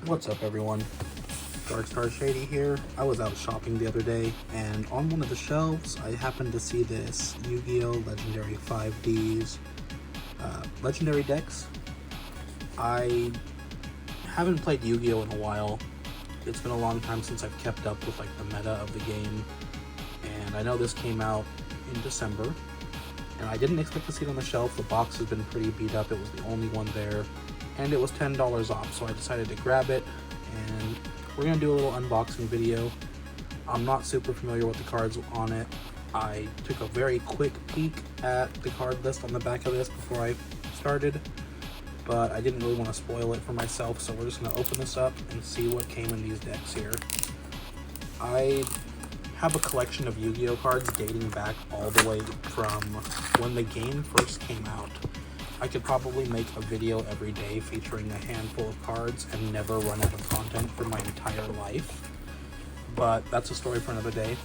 What's up, everyone? Darkstar Shady here. I was out shopping the other day, and on one of the shelves, I happened to see this Yu-Gi-Oh! Legendary 5D's Legendary decks. I haven't played Yu-Gi-Oh! In a while. It's been a long time since I've kept up with the meta of the game, and I know this came out in December, and I didn't expect to see it on the shelf. The box has been pretty beat up. It was the only one there, and it was $10 off, so I decided to grab it, and we're going to do a little unboxing video. I'm not super familiar with the cards on it. I took a very quick peek at the card list on the back of this before I started, but I didn't really want to spoil it for myself, so we're just going to open this up and see what came in these decks here. I have a collection of Yu-Gi-Oh! Cards dating back all the way from when the game first came out. I could probably make a video every day featuring a handful of cards and never run out of content for my entire life. But that's a story for another day.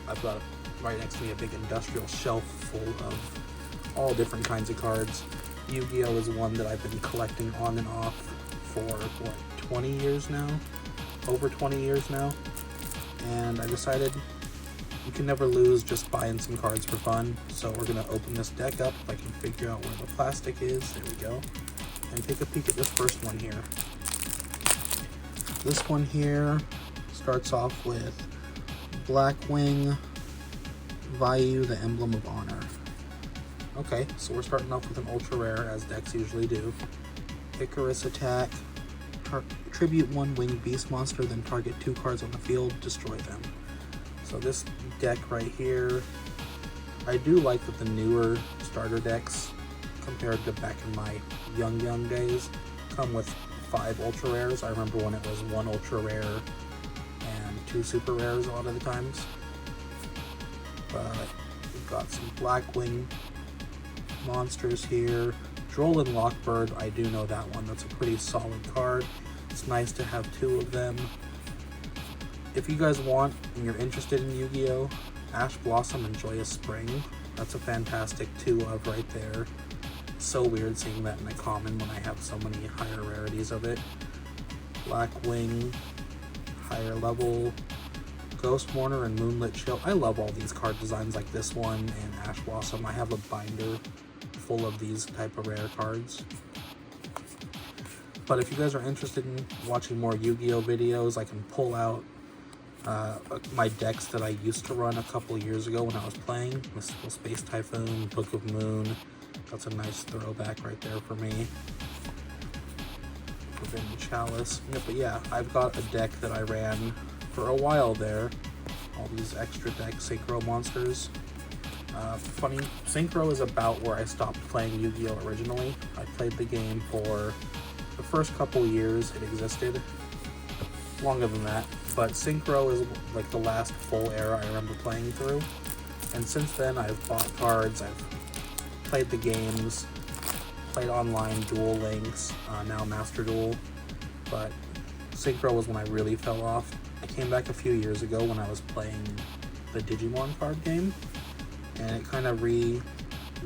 I've got right next to me a big industrial shelf full of all different kinds of cards. Yu-Gi-Oh! Is one that I've been collecting on and off for, 20 years now? Over 20 years now. And I decided you can never lose just buying some cards for fun. So we're going to open this deck up if I can figure out where the plastic is. There we go. And take a peek at this first one here. This one here starts off with Blackwing Vayu, the Emblem of Honor. Okay, so we're starting off with an ultra rare, as decks usually do. Icarus attack. Tribute one winged beast monster, then target 2 cards on the field, destroy them. So this deck right here, I do like that the newer starter decks, compared to back in my young days, come with 5 ultra rares. I remember when it was 1 ultra rare and 2 super rares a lot of the times. But we've got some Blackwing monsters here. Droll and Lockbird, I do know that one. That's a pretty solid card. It's nice to have 2 of them. If you guys want and you're interested in Yu-Gi-Oh! Ash Blossom and Joyous Spring, that's a fantastic 2 of right there. So weird seeing that in a common when I have so many higher rarities of it. Blackwing, higher level, Ghost Mourner and Moonlit Chill. I love all these card designs like this one and Ash Blossom. I have a binder full of these type of rare cards. But if you guys are interested in watching more Yu-Gi-Oh! Videos, I can pull out my decks that I used to run a couple years ago when I was playing. Mystical Space Typhoon, Book of Moon. That's a nice throwback right there for me. Forbidden Chalice. Yeah, but yeah, I've got a deck that I ran for a while there. All these extra deck Synchro monsters. Funny, Synchro is about where I stopped playing Yu-Gi-Oh! Originally. I played the game for the first couple years it existed. Longer than that. But Synchro is like the last full era I remember playing through. And since then I've bought cards, I've played the games, played online Duel Links, now Master Duel. But Synchro was when I really fell off. I came back a few years ago when I was playing the Digimon card game. And it kind of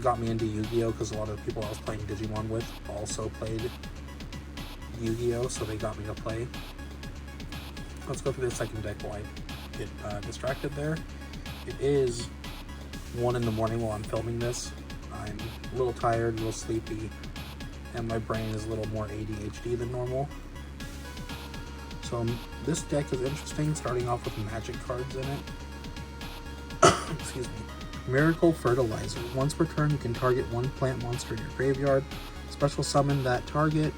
got me into Yu-Gi-Oh! Because a lot of the people I was playing Digimon with also played Yu-Gi-Oh! So they got me to play. Let's go through the second deck while I get distracted there. It is 1 in the morning while I'm filming this. I'm a little tired, a little sleepy, and my brain is a little more ADHD than normal. So this deck is interesting, starting off with magic cards in it. Excuse me. Miracle Fertilizer. Once per turn, you can target 1 plant monster in your graveyard. Special summon that target.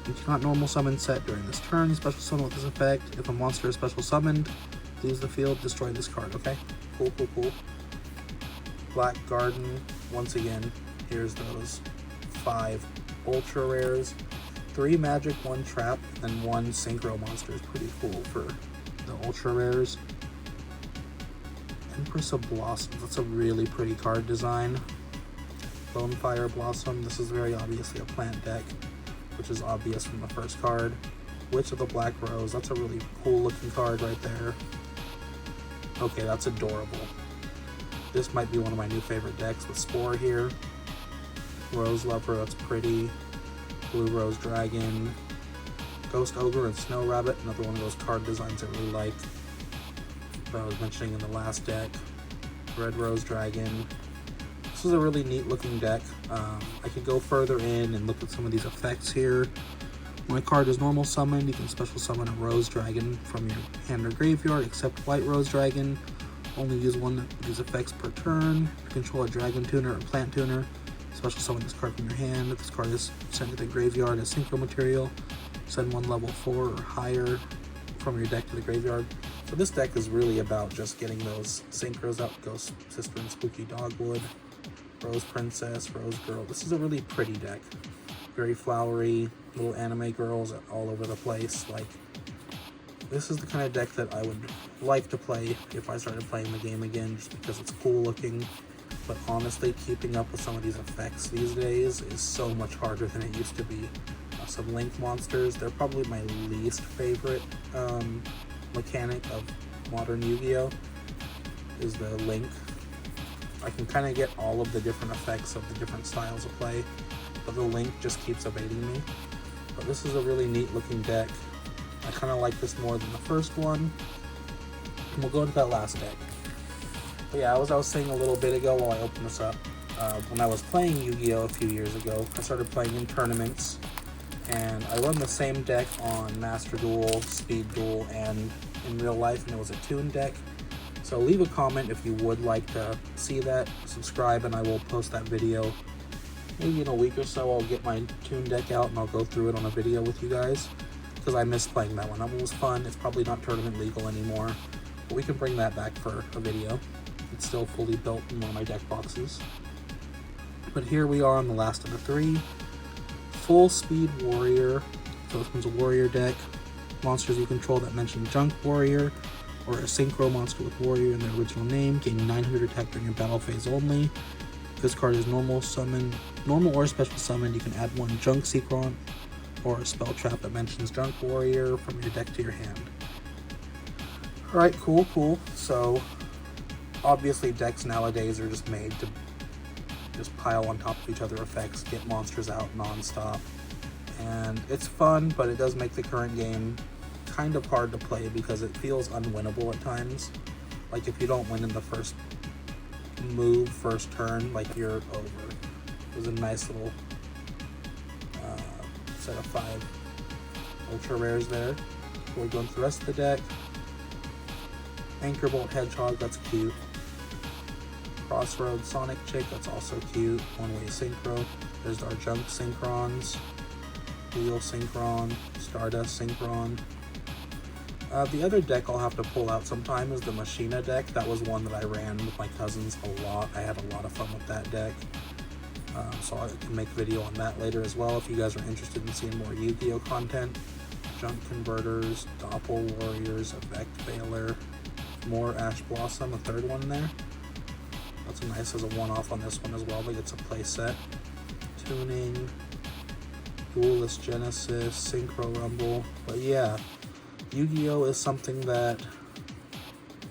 You cannot normal summon set during this turn. Special summon with this effect. If a monster is special summoned, leaves the field, destroy this card. Okay? Cool. Black Garden. Once again, here's those 5 ultra rares. 3 magic, 1 trap, and 1 synchro monster is pretty cool for the ultra rares. Empress of Blossom. That's a really pretty card design. Bonefire Blossom. This is very obviously a plant deck, which is obvious from the first card. Witch of the Black Rose. That's a really cool looking card right there. Okay, that's adorable. This might be one of my new favorite decks with Spore here. Rose Lover, that's pretty. Blue Rose Dragon. Ghost Ogre and Snow Rabbit, another one of those card designs I really like that I was mentioning in the last deck. Red Rose Dragon. This is a really neat looking deck. I could go further in and look at some of these effects here. When a card is normal summoned, you can special summon a Rose Dragon from your hand or graveyard, except White Rose Dragon. Only use one of these effects per turn. If you control a Dragon Tuner or Plant Tuner, special summon this card from your hand. If this card is sent to the graveyard as synchro material, send one level 4 or higher from your deck to the graveyard. So this deck is really about just getting those synchros out. Ghost Sister and Spooky Dogwood, Rose Princess, Rose Girl. This is a really pretty deck. Very flowery, little anime girls all over the place. Like, this is the kind of deck that I would like to play if I started playing the game again, just because it's cool looking. But honestly, keeping up with some of these effects these days is so much harder than it used to be. Some Link monsters, they're probably my least favorite mechanic of modern Yu-Gi-Oh! Is the Link. I can kind of get all of the different effects of the different styles of play, but the Link just keeps evading me. But this is a really neat looking deck. I kind of like this more than the first one. And we'll go into that last deck. But yeah, as I was saying a little bit ago while I opened this up, when I was playing Yu-Gi-Oh! A few years ago, I started playing in tournaments, and I run the same deck on Master Duel, Speed Duel, and in real life, and it was a Toon deck. So leave a comment if you would like to see that, subscribe, and I will post that video. Maybe in a week or so I'll get my Toon deck out and I'll go through it on a video with you guys, because I miss playing that one. That one was fun. It's probably not tournament legal anymore, but we can bring that back for a video. It's still fully built in one of my deck boxes. But here we are on the last of the three. Full Speed Warrior. So this one's a warrior deck. Monsters you control that mention Junk Warrior or a synchro monster with warrior in their original name gain 900 attack during your battle phase only. If this card is normal or special summoned, you can add one Junk Synchron or a spell trap that mentions Junk Warrior from your deck to your hand. Alright, cool. So obviously decks nowadays are just made to just pile on top of each other effects, get monsters out non-stop. And it's fun, but it does make the current game kind of hard to play because it feels unwinnable at times. Like if you don't win in the first move, first turn, like you're over. There's a nice little set of 5 ultra rares there. Before we go into the rest of the deck, Anchor Bolt Hedgehog, that's cute. Crossroads Sonic Chick, that's also cute. One-way synchro. There's our Junk Synchrons, Wheel Synchron, Stardust Synchron. The other deck I'll have to pull out sometime is the Machina deck. That was one that I ran with my cousins a lot. I had a lot of fun with that deck. So I can make a video on that later as well if you guys are interested in seeing more Yu-Gi-Oh! Content. Junk Converters, Doppel Warriors, Effect Veiler, more Ash Blossom, a third one there. That's nice as a one-off on this one as well, but it's a play set. Tuning, Duelist Genesis, Synchro Rumble. But yeah, Yu-Gi-Oh! Is something that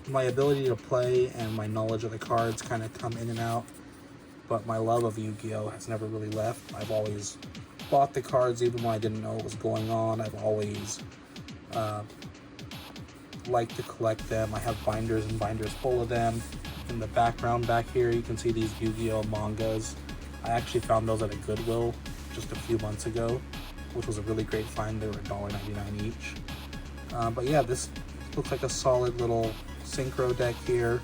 my ability to play and my knowledge of the cards kind of come in and out, but my love of Yu-Gi-Oh! Has never really left. I've always bought the cards even when I didn't know what was going on. I've always liked to collect them. I have binders and binders full of them. In the background back here, you can see these Yu-Gi-Oh! Mangas. I actually found those at a Goodwill just a few months ago, which was a really great find. They were $1.99 each. But yeah, this looks like a solid little synchro deck here.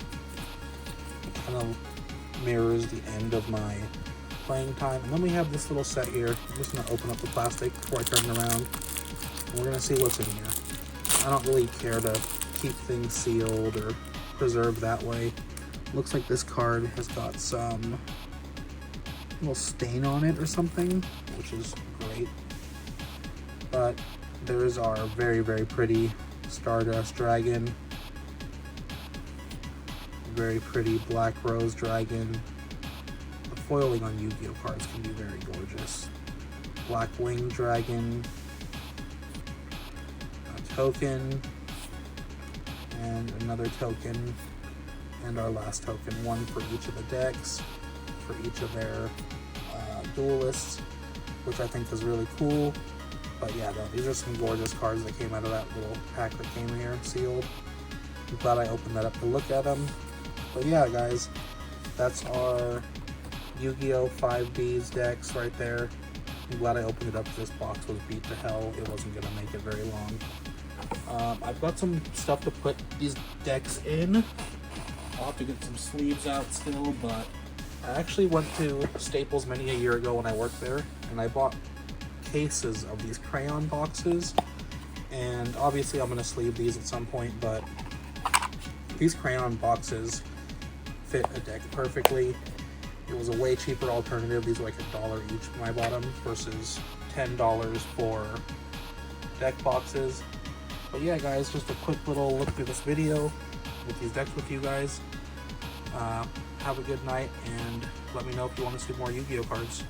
It kind of mirrors the end of my playing time. And then we have this little set here. I'm just going to open up the plastic before I turn it around. And we're going to see what's in here. I don't really care to keep things sealed or preserved that way. Looks like this card has got some little stain on it or something, which is great. But there's our very, very pretty Stardust Dragon. Very pretty Black Rose Dragon. The foiling on Yu-Gi-Oh! Cards can be very gorgeous. Black Wing Dragon. A token. And another token. And our last token. One for each of the decks. For each of their duelists. Which I think is really cool. But yeah, no, these are some gorgeous cards that came out of that little pack that came here sealed. I'm glad I opened that up to look at them. But yeah, guys, that's our Yu-Gi-Oh! 5D's decks right there. I'm glad I opened it up because this box was beat to hell. It wasn't going to make it very long. I've got some stuff to put these decks in. I'll have to get some sleeves out still, but I actually went to Staples many a year ago when I worked there, and I bought cases of these crayon boxes. And obviously I'm going to sleeve these at some point, but these crayon boxes fit a deck perfectly. It was a way cheaper alternative. These were like $1 each when I bought them versus $10 for deck boxes. But yeah, guys, just a quick little look through this video with these decks with you guys. Have a good night, and let me know if you want to see more Yu-Gi-Oh cards.